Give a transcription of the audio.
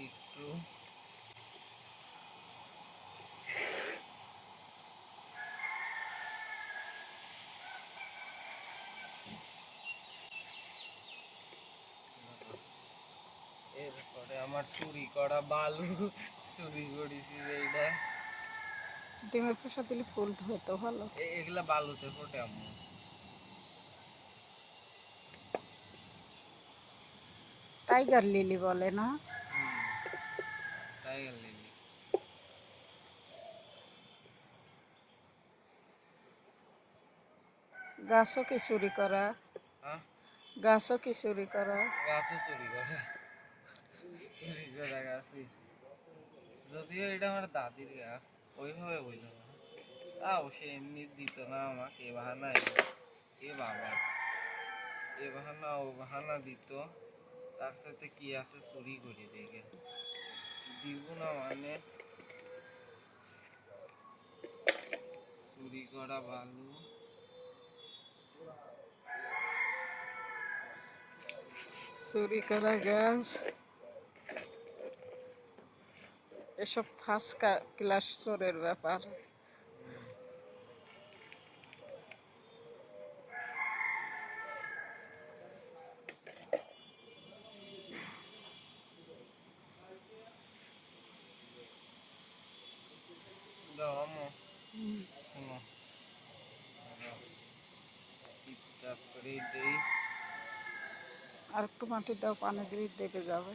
একটু এরপরে আমার চুরি করা বালু চুরি করেছি এইটা ডিমের খোসা দিলে ফুল হতো ভালো। এগুলা বালুতে ফোটে আম্মু। টাইগার লিলি বলে না? Tiger lily. গাছও কি চুরি করা? হ্যাঁ গাছও কি চুরি করা? গাছও চুরি করা, চুরি করা গাছই। যদিও এটা আমার দাদির গাছ, ওইভাবে বইল না, তাও সে এমনি দিত না আমাকে, এ বাহানা এ বাবা, এ বাহানা ও বাহানা দিত, তার সাথে কি আছে চুরি করে দেখে দিব না মানে। চুরি করা বালু, চুরি করা গাছ, এসব ফার্স্ট ক্লাস চোরের ব্যাপার। দাও আম্মু, শোনো, টিপটাপ করে দেই। আর একটু মাটি দাও, পানি দিয়ে দেবে যাবে।